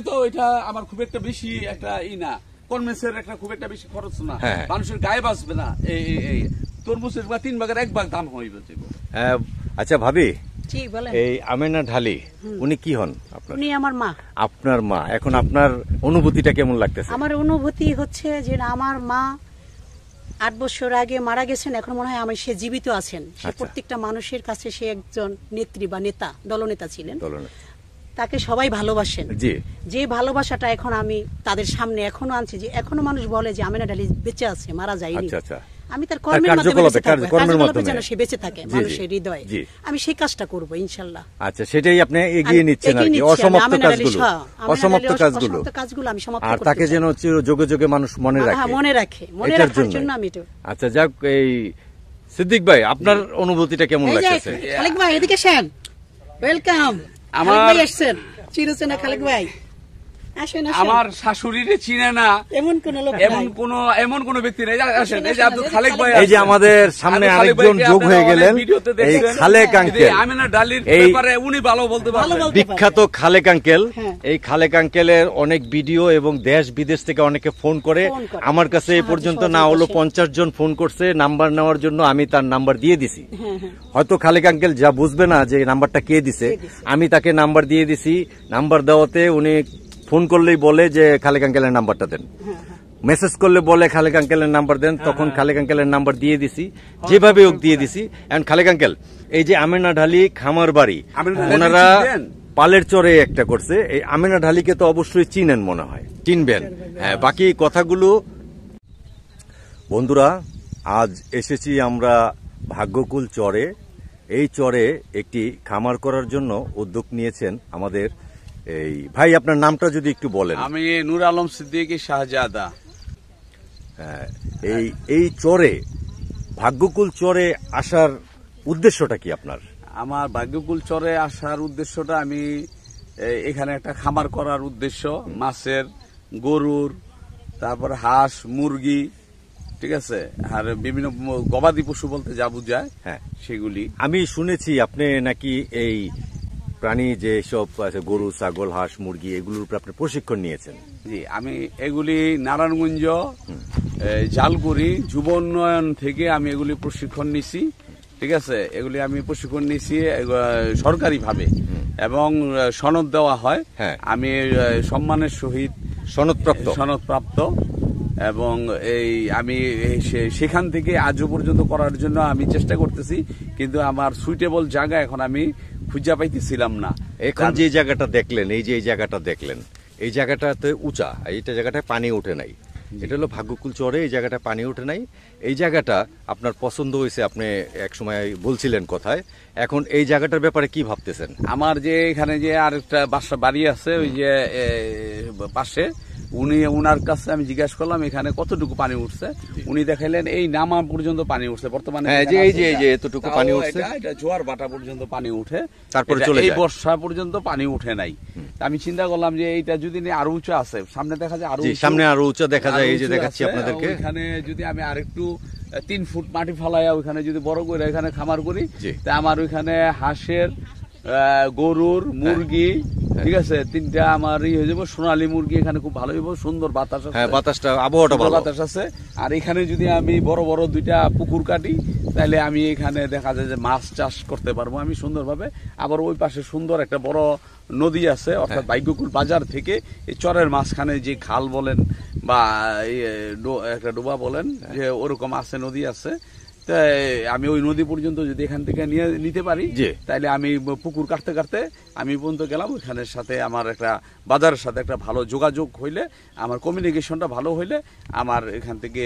তো এটা আমার খুব একটা বেশি একটা না, কনভেন্সের একটা খুব একটা বেশি খরচ না, মানুষের গায়ে বাঁচবে না। এই তরমুজের 3 ভাগের 1 ভাগ দাম হইবে। আচ্ছা ভাবি, এই আমেনা ঢালি উনি কি হন? উনি আমার মা। আপনার মা। এখন আপনার অনুভূতিটা কেমন লাগতেছে? আমার অনুভূতি হচ্ছে যে আমার মা 8 বছর আগে মারা গেছেন, এখন মনে হয় সে জীবিত আছেন। সে প্রত্যেকটা মানুষের কাছে সে একজন নেত্রী বা নেতা, দলনেতা ছিলেন। তাকে সবাই ভালোবাসেন। যে ভালোবাসাটা এখন আমি তাদের সামনে এখনো আনছি, যে এখনো মানুষ বলে যে আমেনা ঢালি বেঁচে আছে, মারা যায়নি। আমি তার কর্মের মাধ্যমে যেন সে বেঁচে থাকে মানুষের হৃদয়ে, আমি সেই কাজটা করব ইনশাআল্লাহ। আচ্ছা, সেটাই আপনি এগিয়ে নিচ্ছেন আর কি, অসমাপ্ত কাজগুলো আমি সমাপ্ত করতে চাই। আর তাকে যেন যোগে যোগে মানুষ মনে রাখে, মনে রাখার জন্য আমি এটা। আচ্ছা, যাক, এই সিদ্দিক ভাই আপনার অনুভূতিটা কেমন লাগছে? খালেক ভাই এদিকে আসেন, ওয়েলকাম। আমার ভাই আসছেন, চিরচেনা না খালেক ভাই? আমার শাশুড়িরে চিনে না এমন কোন ব্যক্তি নেই। আসেন, এই যে আব্দুল খালেক ভাই, এই যে আমাদের সামনে আরেকজন যোগ হয়ে গেলেন, এই খালেক আঙ্কেল। আমেনা ঢালির ব্যাপারে উনি ভালো বলতে পারবেন, বিখ্যাত খালেক আঙ্কেল। এই খালেক আঙ্কেলের অনেক ভিডিও এবং দেশ বিদেশ থেকে অনেকে ফোন করে। আমার কাছে এই পর্যন্ত না হলো 50 জন ফোন করছে নাম্বার নেওয়ার জন্য। আমি তার নাম্বার দিয়ে দিছি। হয়তো খালেক আঙ্কেল যা বুঝবে না যে নাম্বারটা কে দিছে, আমি তাকে নাম্বার দিয়ে দিছি। নাম্বার দেওয়াতে উনি ফোন করলেই বলে যে খালেক আঙ্কেলের নাম্বারটা দেন, মেসেজ করলে বলে খালেক আঙ্কেলের নাম্বার দেন, তখন খালেক আঙ্কেলের নাম্বার দিয়ে দিছি, যেভাবে হোক দিয়ে দিছি। এন্ড খালেক আঙ্কেল, এই যে আমেনা ঢালি খামার বাড়ি ওনারা পালের চরে একটা করছে, এই আমেনা ঢালিকে তো অবশ্যই চিনেন মনে হয়, চিনবেন। হ্যাঁ, বাকি কথাগুলো। বন্ধুরা, আজ এসেছি আমরা ভাগ্যকুল চরে। এই চরে একটি খামার করার জন্য উদ্যোগ নিয়েছেন আমাদের এই ভাই। আপনার নামটা যদি একটু বলেন। আমি নূর আলম সিদ্দিকী শাহজাদা। এই চরে, ভাগ্যকুল চরে আসার উদ্দেশ্যটা কি আপনার? আমার ভাগ্যকুল চরে আসার উদ্দেশ্যটা, আমি এখানে একটা খামার করার উদ্দেশ্য, মাছের, গরুর, তারপর হাঁস, মুরগি, ঠিক আছে, আর বিভিন্ন গবাদি পশু বলতে যা বুঝায় সেগুলি। আমি শুনেছি আপনি নাকি এই প্রাণী যে সব আছে, গরু, ছাগল, হাঁস, মুরগি, এগুলোর উপর আপনি প্রশিক্ষণ নিয়েছেন। জি, আমি এগুলি নারায়ণগঞ্জ, জালকুড়ি যুব উন্নয়ন থেকে আমি এগুলি প্রশিক্ষণ নিছি। ঠিক আছে, এগুলি আমি প্রশিক্ষণ নিছি সরকারিভাবে এবং সনদ দেওয়া হয়। আমি সম্মানের সহিত সনদপ্রাপ্ত এবং আমি সেখান থেকে আজও পর্যন্ত করার জন্য আমি চেষ্টা করতেছি, কিন্তু আমার সুইটেবল জায়গা এখন আমি খুঁজে পাইতেছিলাম না। এখন যে জায়গাটা দেখলেন, এই যে এই জায়গাটা দেখলেন, এই জায়গাটাতে উঁচা, এইটা জায়গাটায় পানি ওঠে নাই। এটা হলো ভাগ্যকুল চরে, এই জায়গাটা পানি ওঠে নাই। এই জায়গাটা আপনার পছন্দ হয়েছে, আপনি এক সময় বলছিলেন কথায়। এখন এই জায়গাটার ব্যাপারে কি ভাবতেছেন? আমার যে এখানে যে আরেকটা বাড়ি আছে ওই যে পাশে, উনার কাছে আমি জিজ্ঞাসা করলাম এখানে কতটুকু পানি উঠছে। উনি দেখাইলেন এই নামা পর্যন্ত পানি উঠছে বর্তমানে, এতটুকু পানি উঠছে। এটা জোয়ার বাটা পর্যন্ত পানি উঠে, তারপরে চলে যায়। এই বর্ষা পর্যন্ত পানি উঠে নাই। আমি চিন্তা করলাম যে এইটা যদি আরো উঁচা আছে, সামনে দেখা যায়, সামনে আরো উঁচা দেখা যায়, এই যে দেখাচ্ছি আপনাদেরকে। এখানে যদি আমি আরেকটু 3 ফুট মাটি ফালাইয়া ওইখানে যদি বড় করে এখানে খামার করি, তা আমার ওইখানে হাঁসের, গরুর, মুরগি, ঠিক আছে, 3টা আমার হয়ে যাবো। সোনালী মুরগি এখানে খুব ভালো হইব, সুন্দর বাতাস আছে, বাতাসটা, আবহাওয়াটা ভালো, বাতাস আছে। আর এখানে যদি আমি বড় বড় 2টা পুকুর কাটি, তাহলে আমি এখানে দেখা যায় যে মাছ চাষ করতে পারবো আমি সুন্দরভাবে। আবার ওই পাশে সুন্দর একটা বড় নদী আছে, অর্থাৎ ভাগ্যকুল বাজার থেকে এই চরের মাঝখানে যে খাল বলেন বা একটা ডোবা বলেন, যে ওরকম আছে, নদী আছে। আমি ওই নদী পর্যন্ত যদি এখান থেকে নিতে পারি, তাহলে আমি পুকুর কাটতে কাটতে আমি পর্যন্ত গেলাম। ওইখানের সাথে আমার একটা বাজারের সাথে একটা ভালো যোগাযোগ হইলে, আমার কমিউনিকেশনটা ভালো হইলে, আমার এখান থেকে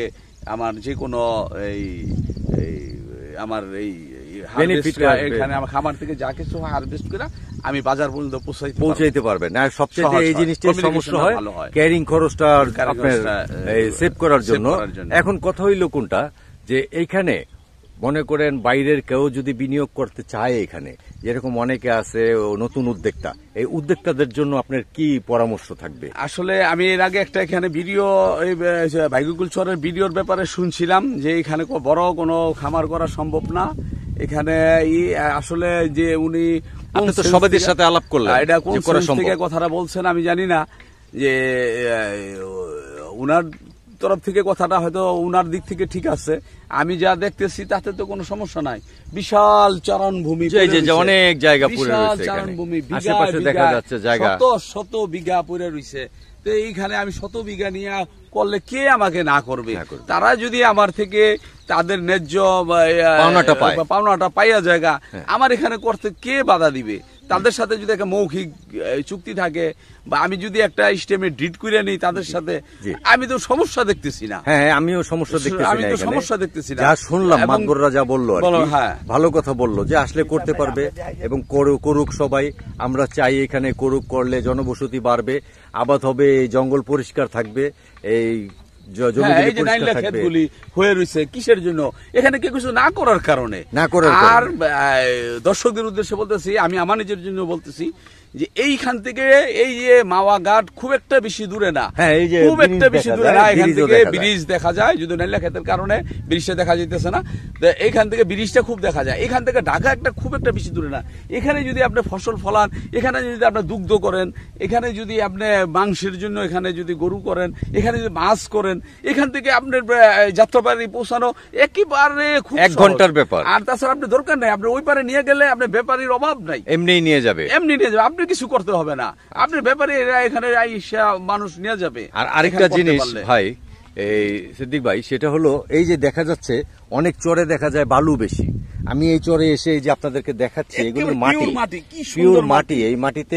আমার যে কোনো আমার এখানে আমার খামার থেকে যা কিছু হারভেস্ট করে আমি বাজার পর্যন্ত পৌঁছাইতে পারবেন। আর সবচেয়ে এই জিনিসটার সমস্যা হয় ক্যারিং খরচটা আপনার সেভ করার জন্য। এখন কথা হইল কোনটা, যে এইখানে মনে করেন বাইরের কেউ যদি বিনিয়োগ করতে চায়, এখানে যেরকম অনেকে আছে নতুন উদ্যোক্তা, এই উদ্যোক্তাদের জন্য আপনার কি পরামর্শ থাকবে? আসলে আমি এর আগে একটা এখানে ভিডিও, ভাগ্যকুল চরের ভিডিওর ব্যাপারে শুনছিলাম যে এখানে বড় কোনো খামার করা সম্ভব না। এখানে আসলে যে উনি সবাইদের সাথে আলাপ করলেন, এটা কোন থেকে কথাটা বলছেন আমি জানি না। যে উনার তরফ থেকে কথাটা হয়তো উনার দিক থেকে ঠিক আছে, আমি যা দেখতেছি তাতে তো কোনো সমস্যা নাই। বিশাল চারণভূমি, অনেক জায়গা পড়ে বিশাল রয়েছে, চারণভূমি, আশেপাশে দেখা যাচ্ছে জায়গা শত শত বিঘা পড়ে রয়েছে। তো এইখানে আমি শত বিঘা নিয়ে করলে কে আমাকে না করবে? তারা যদি আমার থেকে তাদের ন্যায্য পাওনাটা পাইয়া জায়গা আমার এখানে করতে কে বাধা দিবে? তাদের সাথে যদি একটা মৌখিক চুক্তি থাকে বা আমি যদি একটা স্টেমে ডিড করে নিই তাদের সাথে, আমি তো সমস্যা দেখতেছি না। হ্যাঁ, আমিও সমস্যা দেখতেছি না, আমি তো সমস্যা দেখতেছি না। যা শুনলাম মাতবররা যা বললো, ভালো কথা বললো যে আসলে করতে পারবে এবং করুক সবাই। আমরা চাই এখানে করুক, করলে জনবসতি বাড়বে, আবাদ হবে, জঙ্গল পরিষ্কার থাকবে, এই হয়ে রয়েছে কিসের জন্য? এখানে কেউ কিছু না করার কারণে। আর দর্শকদের উদ্দেশ্যে বলতেছি, আমি আমার নিজের জন্য বলতেছি যে এইখান থেকে এই যে মাওয়া ঘাট খুব একটা বেশি দূরে না, খুব একটা বেশি দূরে না। এখান থেকে ব্রিজ দেখা যায়, যদি নাইলা ক্ষেতের কারণে ব্রিজটা দেখা যাইতেছে না, এইখান থেকে ব্রিজটা খুব দেখা যায়। এখান থেকে ঢাকা একটা খুব একটা বেশি দূরে না। এখানে যদি আপনি ফসল ফলান, এখানে যদি আপনি দুগ্ধ করেন, এখানে যদি আপনি মাংসের জন্য এখানে যদি গরু করেন, এখানে যদি মাছ করেন, এখান থেকে আপনার যাত্রাবাড়ি পৌঁছানো একেবারে খুব 1 ঘন্টার ব্যাপার। আর তাছাড়া আপনি দরকার নাই, আপনি ওই পারে নিয়ে গেলে আপনার ব্যাপারীর অভাব নাই, এমনি নিয়ে যাবে। আপনি কিছু করতে হবে না, আপনার ব্যাপারে এখানে মানুষ নিয়ে যাবে। আর আরেকটা জিনিস ভাই, এই সিদ্দিক ভাই, সেটা হলো এই যে দেখা যাচ্ছে অনেক চরে দেখা যায় বালু বেশি। আমি এই চরে এসে এই যে আপনাদেরকে দেখাচ্ছি, এগুলো মাটি, পিওর মাটি। এই মাটিতে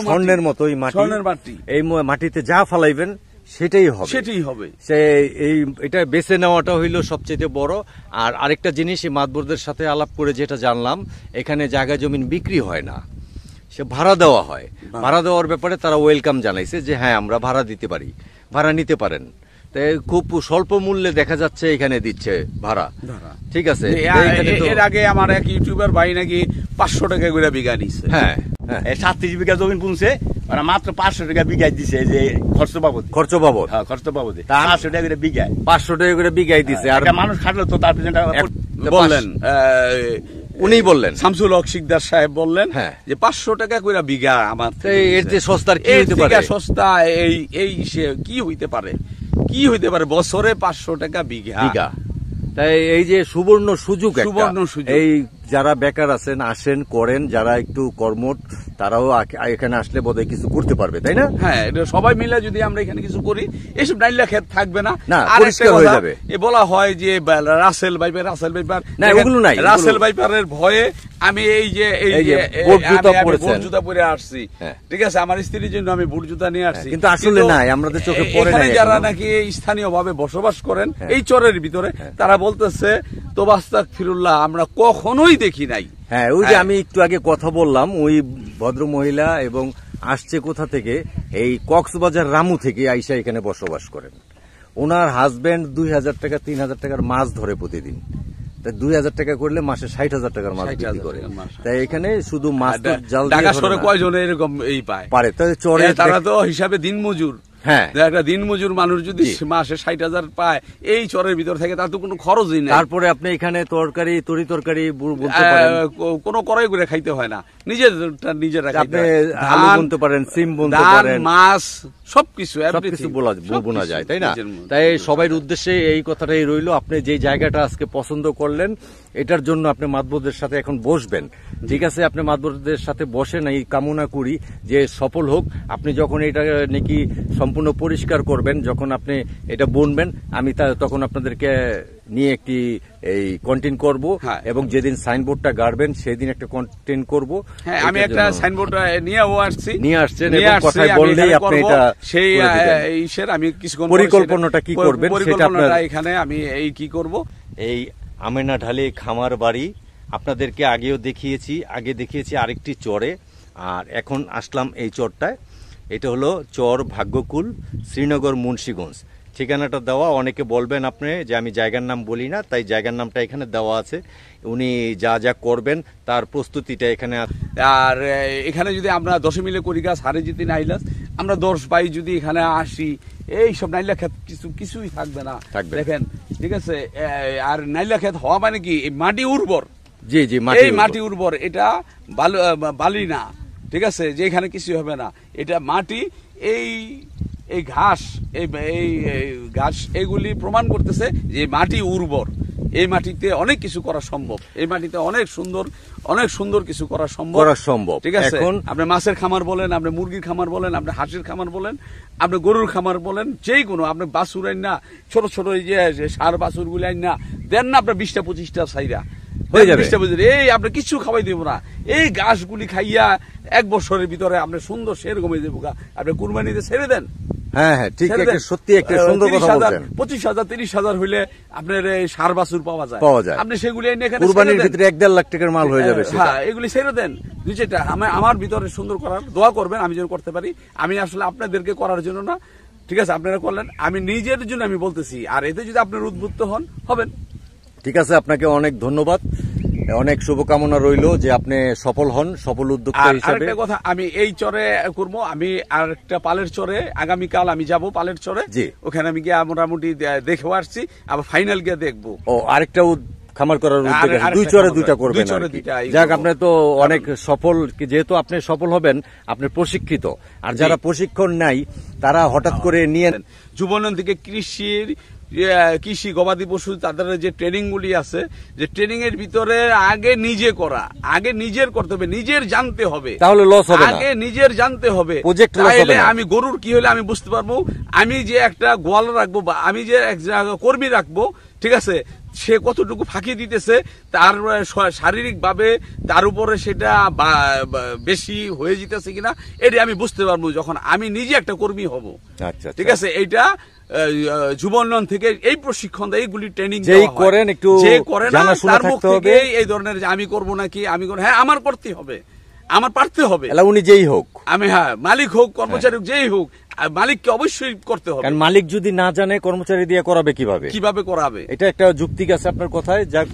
স্বর্ণের মতো এই মাটি, এই মাটিতে যা ফলাইবেন সেটাই হবে। এটা বেছে নেওয়াটা হইলো সবচেয়ে বড়। আর আরেকটা জিনিস, এই মাতবরদের সাথে আলাপ করে যেটা জানলাম, এখানে জায়গা জমিন বিক্রি হয় না, সে ভাড়া দেওয়া হয়। ভাড়া দেওয়ার ব্যাপারে তারা ওয়েলকাম জানাইছে যে হ্যাঁ আমরা ভাড়া দিতে পারি, ভাড়া নিতে পারেন। খুব স্বল্প মূল্যে দেখা যাচ্ছে এখানে দিচ্ছে ভাড়া। ঠিক আছে, এর আগে আমার এক ইউটিউবার ভাই নাকি 500 টাকা করে বিঘা নিচ্ছে। হ্যাঁ, 37 বিঘা জমি বুনছে, ওরা মাত্র 500 টাকা বিঘায় দিছে, যে খরচ বাবদ। 500 টাকা করে বিঘায়, 500 টাকা করে বিঘায় দিছে। আর মানুষ খাটলো তো তার বললেন, উনি বললেন, শামসুল হক শিকদার সাহেব বললেন যে 500 টাকা করে বিঘা। আমার এর যে সস্তার কি হইতে পারে? সস্তা কি হইতে পারে? কি হইতে পারে বছরে 500 টাকা বিঘা? তাই এই যে সুবর্ণ সুযোগ, এই যারা বেকার আছেন আসেন করেন, যারা একটু কর্মঠ তারাও এখানে আসলে বোধহয় কিছু করতে পারবে, তাই না? হ্যাঁ, সবাই মিলে যদি আমরা এখানে কিছু করি, এইসব নাইলা ক্ষেত থাকবে না, পরিষ্কার হয়ে যাবে। বলা হয় যে রাসেল ভাইপার, না ওগুলো নাই, রাসেল ভাইপারের ভয়ে আমি এই যে বুট জুতা পরে আসছি। ঠিক আছে, আমার স্ত্রীর জন্য আমি বুট জুতা নিয়ে আসছি, কিন্তু আসলে নাই, আমাদের চোখে পড়ে নাই। যারা নাকি স্থানীয় ভাবে বসবাস করেন এই চরের ভিতরে, তারা বলতেছে তোবাস্তাক ফিরুল্লাহ আমরা কখনোই দেখি নাই। হ্যাঁ, ওই যে আমি একটু আগে কথা বললাম, ওই ভদ্র মহিলা এবং আসছে কোথা থেকে, এই কক্সবাজার রামু থেকে আইসা এখানে বসবাস করেন। ওনার হাজবেন্ড 2000 টাকা 3000 টাকার মাছ ধরে প্রতিদিন। 2000 টাকা করলে মাসে 60,000 টাকার মাছ বিক্রি করে। তাই এখানে শুধু মাছ জাল ঢাকা শহরে কয়জন এরকম পারে? চরে তারা তো হিসাবে দিন মজুর। হ্যাঁ, একটা দিন মজুর মানুষ যদি মাসে 60,000 পায় এই চরের ভিতর থেকে, তার তো কোনো খরচই নেই। তারপরে আপনি এখানে তরি তরকারি বলতে পারেন, কোনো করাই করে খাইতে হয় না, নিজেরা আপনি আলু বুনতে পারেন, সিম বুনতে পারেন, মাছ সবকিছু বোনা যায়, তাই না? তাই সবাই উদ্দেশ্যে এই কথাটাই রইল। আপনি যে জায়গাটা আজকে পছন্দ করলেন, এটার জন্য আপনি মাতবরদের সাথে এখন বসবেন। ঠিক আছে, আপনি মাতবরদের সাথে বসেন, এই কামনা করি যে সফল হোক। আপনি যখন এটা নাকি সম্পূর্ণ পরিষ্কার করবেন, যখন আপনি এটা বুনবেন, আমি তখন আপনাদেরকে নিয়ে একটি এই কন্টেন্ট করব, এবং যেদিন সাইনবোর্ডটা গাড়বেন সেদিন একটা কন্টেন্ট করব। হ্যাঁ, আমি একটা সাইনবোর্ড নিয়ে আসছেন এবং কথা বললেই আপনি এটা সেই ইসের আমি কিছুক্ষণ পরিকল্পনাটা কি করবেন সেটা আপনার এখানে আমি এই কি করব। এই আমেনা ঢালে খামার বাড়ি আপনাদেরকে আগেও দেখিয়েছি আরেকটি চরে, আর এখন আসলাম এই চরটায়। এটা হলো চর ভাগ্যকুল, শ্রীনগর, মুন্সিগঞ্জ। ঠিকানাটা দেওয়া, অনেকে বলবেন আপনি যে আমি জায়গার নাম বলি না, তাই জায়গার নামটা এখানে দেওয়া আছে। উনি যা যা করবেন তার প্রস্তুতিটা এখানে। আর এখানে যদি আমরা 10 মিলে করি গাছ হারে যেতে নাইলাস, আমরা 10 ভাই যদি এখানে আসি, এই সব নাইলা ক্ষেত কিছুই থাকবে না। দেখেন, ঠিক আছে, আর নাইলা ক্ষেত হওয়া মানে কি, মাটি উর্বর। জি, মাটি উর্বর, এটা বালি না। ঠিক আছে, যে এখানে কিছু হবে না, এটা মাটি। এই এই ঘাস এই ঘাস এগুলি প্রমাণ করতেছে যে মাটি উর্বর, এই মাটিতে অনেক কিছু করা সম্ভব, এই মাটিতে অনেক সুন্দর কিছু করা সম্ভব। ঠিক আছে, এখন আপনি মাছের খামার বলেন, আপনি মুরগির খামার বলেন, আপনি হাঁসের খামার বলেন, আপনি গরুর খামার বলেন, যেই কোনো আপনি বাছুর আইন না, ছোট ছোট এই যে সার বাছুর গুলি আইন না দেন না, আপনার 20-25টা সাইরা হয়ে যাবে। এই আপনি কিছু খাওয়াই দিব না, এই ঘাসগুলি খাইয়া 1 বছরের ভিতরে আপনি সুন্দর সেরকম হয়ে যাবো। আপনি কুরবানিতে ছেড়ে দেন। হ্যাঁ হ্যাঁ, ঠিক, সত্যি একটা সুন্দর কথা বলছেন। 25,000 30,000 হইলে আপনার এই সার বাছুর পাওয়া যায়। আপনি সেগুলি এনে এখানে কুরবানির ভিতরে 1-1.5 লাখ টাকার মাল হয়ে যাবে। হ্যাঁ, এগুলি ছেড়ে দেন। দুইটা আমার ভিতরে সুন্দর করার দোয়া করবেন, আমি যেন করতে পারি। আমি আসলে আপনাদেরকে করার জন্য না, ঠিক আছে, আপনারা করলেন, আমি নিজের জন্য আমি বলতেছি। আর এতে যদি আপনারা উদ্বুদ্ধ হবেন। ঠিক আছে, আপনাকে অনেক ধন্যবাদ, অনেক শুভকামনা রইল যে আপনি সফল হন, সফল উদ্যোক্তা হিসেবে। আরেকটা কথা, আমি এই চরে করবো, আমি আরেকটা পালের চরে আগামীকাল আমি যাব, পালের চরে। ওখানে আমি গিয়ে মোটামুটি দেখেও আসছি, আবার ফাইনাল গিয়ে দেখবো। ও, আরেকটা খামার করার উদ্যোগ, 2 চরে 2টা করবেন। যাক, আপনি তো অনেক সফল, যেহেতু আপনি সফল হবেন, আপনি প্রশিক্ষিত। আর যারা প্রশিক্ষণ নাই তারা হঠাৎ করে নিয়ে যুবনন থেকে কৃষি গবাদি পশু তাদের যে ট্রেনিং গুলি আছে, যে ট্রেনিং এর ভিতরে আগে নিজে করা, আগে নিজের করতে হবে, নিজের জানতে হবে, তাহলে লস হবে না। আগে নিজের জানতে হবে, তাহলে আমি গরুর কি হলে আমি বুঝতে পারবো, আমি যে একটা গোয়াল রাখবো বা আমি যে এক কর্মী রাখবো, ঠিক আছে, সে কতটুকু ফাঁকি দিতেছে, তার শারীরিক ভাবে তার উপরে সেটা বেশি হয়ে যেতেছে কিনা, এটা আমি বুঝতে পারবো যখন আমি নিজে একটা কর্মী হব। ঠিক আছে, এইটা যুবনন থেকে এই প্রশিক্ষণ দেয়, এইগুলি ট্রেনিং করেন, একটু জানাশোনা থাকতে হবে। এই ধরনের যে আমি করবো নাকি, আমি হ্যাঁ আমার করতে হবে, আমার পারতে হবে, উনি যেই হোক, আমি হ্যাঁ মালিক হোক কর্মচারী হোক, যেই হোক, মালিককে অবশ্যই করতে হবে। কারণ মালিক যদি না জানে কর্মচারী দিয়ে করাবে কিভাবে করাবে, এটা একটা যুক্তি আছে আপনার কথায়। যাক,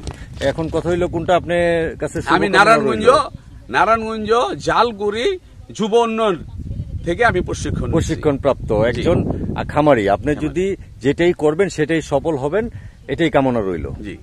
এখন কথা হইলো কোনটা আপনার কাছে। আমি নারায়ণগঞ্জ জালগুড়ি যুব উন্নয়ন থেকে আমি প্রশিক্ষণ প্রাপ্ত একজন খামারি। আপনি যদি যেটাই করবেন সেটাই সফল হবেন, এটাই কামনা রইল। জি।